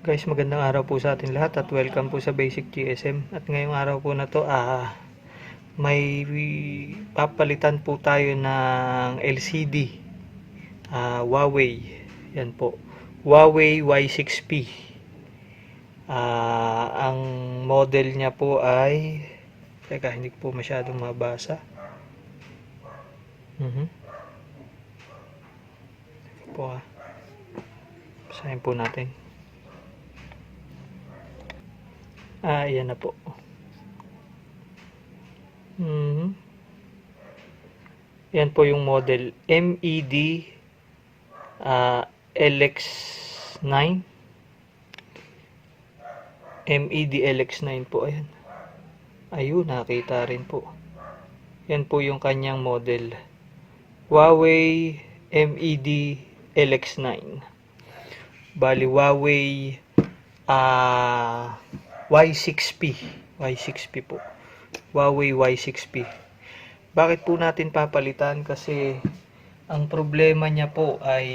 Guys, magandang araw po sa atin lahat at welcome po sa Basic GSM. At ngayong araw po na to, may papalitan po tayo ng LCD. Huawei. Yan po. Huawei Y6p. Ang model niya po ay teka, hindi po masyadong mabasa. Po basahin po natin. Ayan na po. Yan po yung model MED-LX9. MED-LX9 po. Ayan. Ayun, nakita rin po. Yan po yung kanyang model. Huawei MED-LX9. Bali, Huawei Y6p. Y6p po. Huawei Y6p. Bakit po natin papalitan? Kasi ang problema niya po ay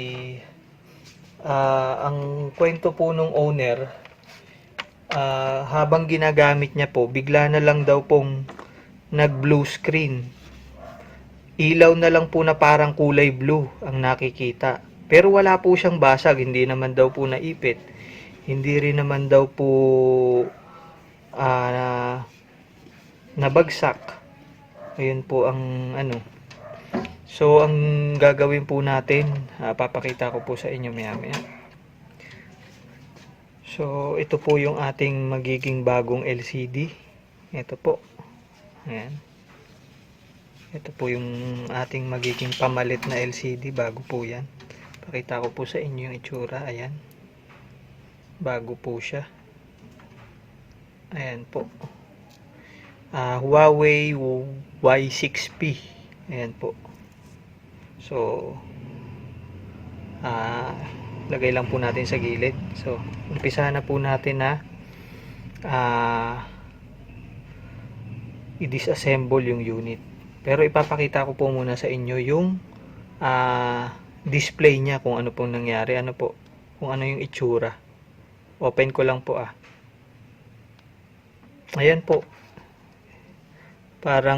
ang kwento po nung owner, habang ginagamit niya po, bigla na lang daw pong nag-blue screen. Ilaw na lang po na parang kulay blue ang nakikita. Pero wala po siyang basag, hindi naman daw po naipit. Hindi rin naman daw po nabagsak. Ayun po ang ano. So, ang gagawin po natin, papakita ko po sa inyo maya-maya. So, ito po yung ating magiging bagong LCD. Ito po. Ayan. Ito po yung ating magiging pamalit na LCD. Bago po yan. Pakita ko po sa inyo yung itsura. Ayan. Bago po siya. Ayan po. Huawei Y6p. Ayan po. So, lagay lang po natin sa gilid. So, umpisa na po natin na i-disassemble yung unit. Pero ipapakita ko po muna sa inyo yung display niya, kung ano pong nangyari, ano po, kung ano yung itsura. Open ko lang po Ayan po. Parang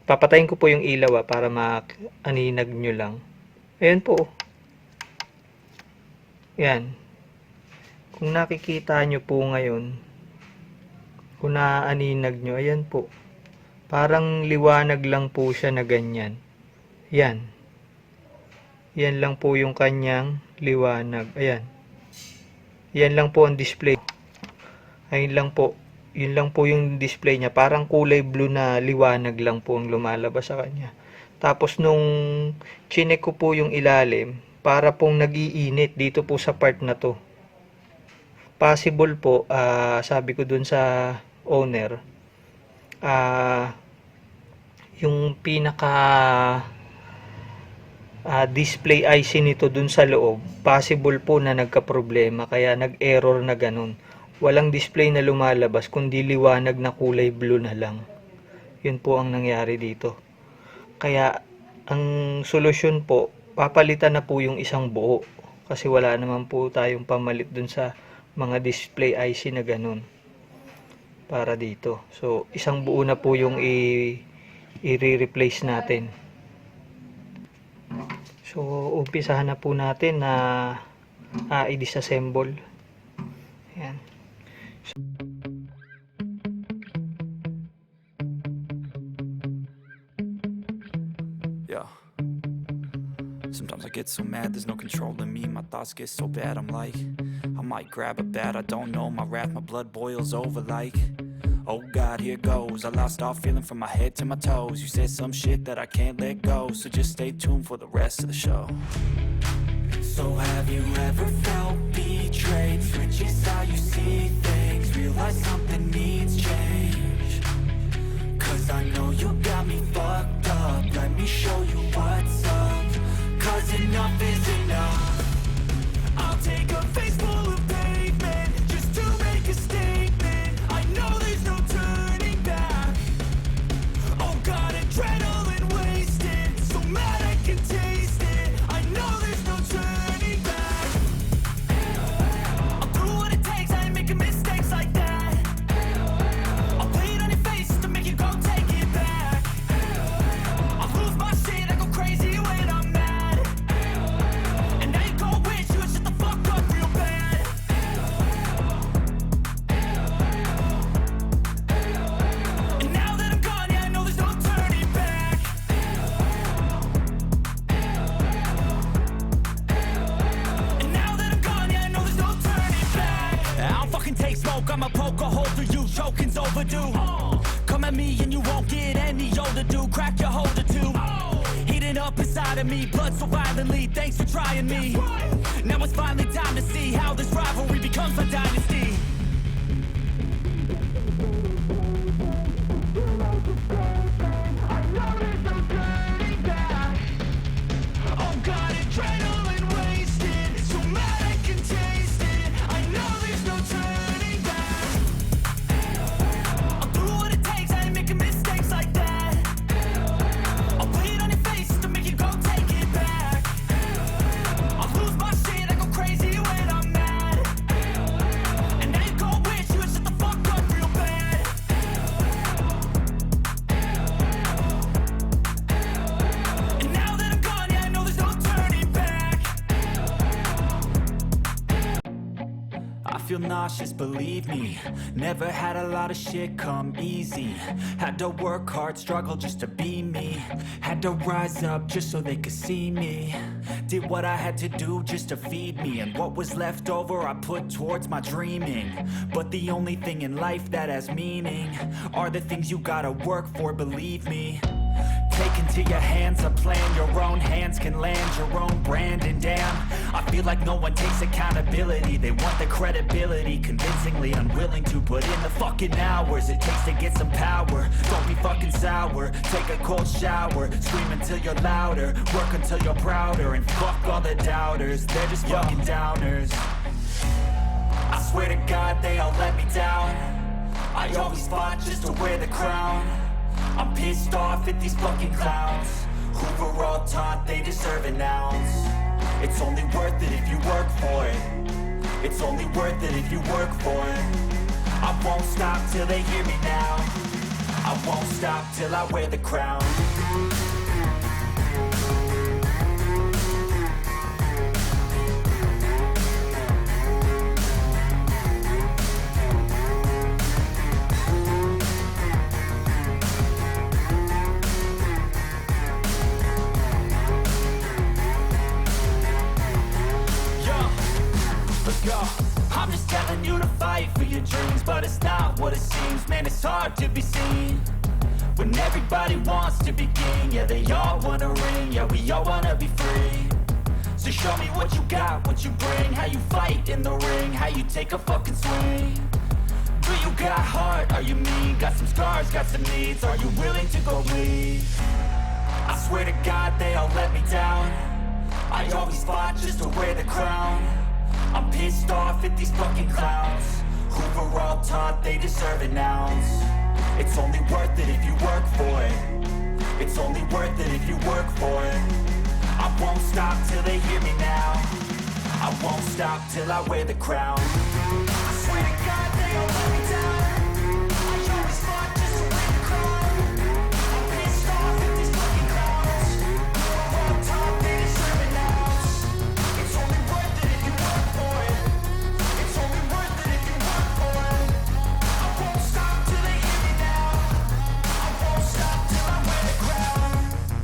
papatayin ko po yung ilaw para maaninag nyo lang. Ayan po. Yan. Kung nakikita nyo po ngayon, kung naaaninag nyo, ayan po. Parang liwanag lang po siya na ganyan. Yan. Yan lang po yung kanyang liwanag. Ayan. Yan lang po ang display. Ayun lang po. Yun lang po yung display niya. Parang kulay blue na liwanag lang po ang lumalabas sa kanya. Tapos nung chinek ko po yung ilalim, para pong nag-iinit dito po sa part na to. Possible po, sabi ko dun sa owner, yung pinaka display IC nito dun sa loob, possible po na nagka-problema, kaya nag-error na ganun. Walang display na lumalabas, kundi liwanag na kulay blue na lang. Yun po ang nangyari dito. Kaya, ang solusyon po, papalitan na po yung isang buo. Kasi wala naman po tayong pamalit dun sa mga display IC na ganun. Para dito. So, isang buo na po yung i-replace natin. So, umpisahan na po natin na i-disassemble. Ayan. Yeah. Sometimes I get so mad, there's no controlling me. My thoughts get so bad, I'm like, I might grab a bat, I don't know. My wrath, my blood boils over like, oh God, here goes. I lost all feeling from my head to my toes. You said some shit that I can't let go, so just stay tuned for the rest of the show. So have you ever felt betrayed? Switches how you see things, realize something needs change. Cause I know you got me fucked up, let me show you what's up. Cause enough is enough. I'll take a face full of pavement just to make a statement. I know there's no turning back. Oh God, adrenaline wasted, so mad I can taste it. I know there's no turning back. I'll do what overdue. Come at me and you won't get any older, dude. Crack your holder too. Heating up inside of me, blood so violently. Thanks for trying me. Now it's finally time to see how this rivalry becomes a dynasty. Oh God, adrenaline wasted. So mad I can taste it. I know there's no turning back. I'll do what it takes, I ain't making mistakes like that. I'll put it on your face to make you go take it back. I'll lose my shit, I go crazy when I'm mad. And now you gon' wish you would shut the fuck up real bad. And now that I'm gone, yeah, I know there's no turning back. I feel nauseous, believe me. Never had a lot of shit come easy. Had to work hard, struggle just to be me. Had to rise up just so they could see me. Did what I had to do just to feed me. And what was left over I put towards my dreaming. But the only thing in life that has meaning are the things you gotta work for, believe me. Take into your hands a plan. Your own hands can land your own brand. And damn, I feel like no one takes accountability. They want the credibility, convincingly unwilling to put in the fucking hours it takes to get some power. Don't be fucking sour, take a cold shower. Scream until you're louder, work until you're prouder. And fuck all the doubters, they're just fucking downers. I swear to God they all let me down. I always fought just to wear the crown. I'm pissed off at these fucking clowns who were all taught they deserve an ounce. It's only worth it if you work for it. It's only worth it if you work for it. I won't stop till they hear me now. I won't stop till I wear the crown. I'm just telling you to fight for your dreams, but it's not what it seems. Man, it's hard to be seen when everybody wants to be king. Yeah, they all wanna ring, yeah, we all wanna be free. So show me what you got, what you bring, how you fight in the ring, how you take a fucking swing. Do you got heart, are you mean? Got some scars, got some needs, are you willing to go bleed? I swear to God they all let me down. I always fought just to wear the crown. I'm pissed off at these fucking clowns who were all taught they deserve an ounce. It's only worth it if you work for it. It's only worth it if you work for it. I won't stop till they hear me now. I won't stop till I wear the crown. I swear to God they all let me down. I always fought just to wear the crown. I'm pissed off at these fucking clowns who were all taught they deserve an ounce. It's only worth it if you work for it. It's only worth it if you work for it. I won't stop till they hear me now. I won't stop till I wear the crown.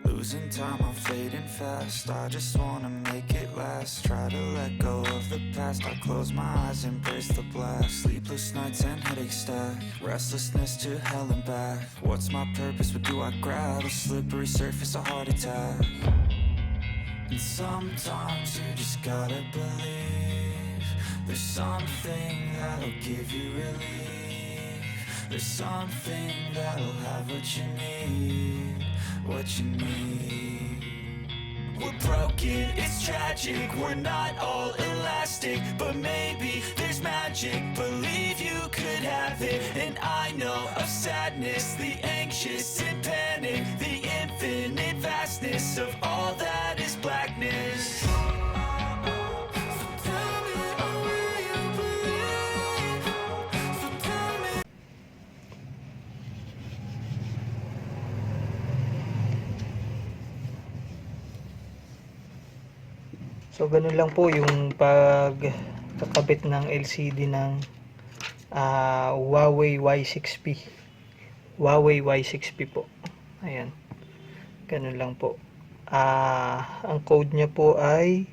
Losing time, I'm fading fast. I just wanna make it last. Try to let go of the past. I close my eyes, embrace the blast. Sleepless nights and headaches stack. Restlessness to hell and back. What's my purpose? What do I grab? A slippery surface, a heart attack. And sometimes you just gotta believe there's something that'll give you relief. There's something that'll have what you need. What you need. We're broken, it's tragic. We're not all elastic, but maybe there's magic. Believe you could have it. And I know of sadness, the anxious and panic, the infinite vastness of all that is blackness. So tell me, oh, will you believe? So ganun lang po yung pagkakabit ng LCD ng Huawei Y6p. Huawei Y6p po. Ayan. Ganun lang po. Ang code niya po ay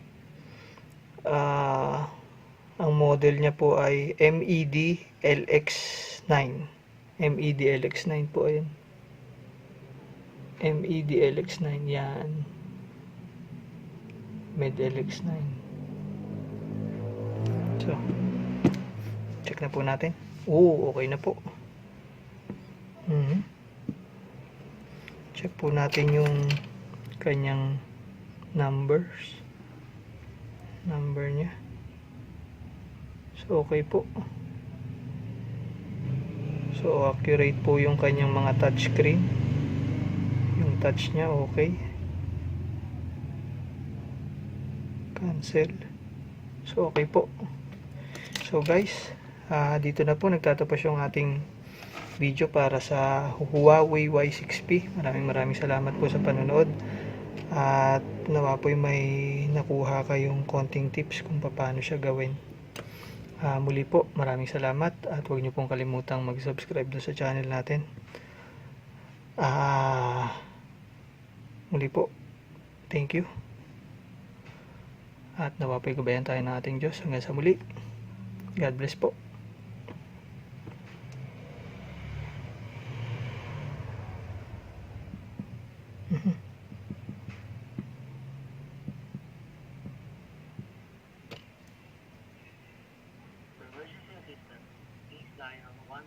ang model niya po ay MED-LX9. MED-LX9 po ayan. MED-LX9 yan. MED-LX9. So, check na po natin. Okay na po. Check po natin yung kanyang number niya. So, okay po. So, accurate po yung kanyang mga touchscreen. Yung touch niya, okay. Cancel. So, okay po. So, guys, dito na po nagtatapos yung ating video para sa Huawei Y6p. Maraming salamat po sa panonood. At nawa po may nakuha kayong konting tips kung paano siya gawin. Muli po, maraming salamat at huwag niyo pong kalimutang mag-subscribe dun sa channel natin. Muli po, thank you. At nawa po'y gabayan tayo ng ating Diyos. Hanggang sa muli. God bless po. For emergency assistance, please dial 11.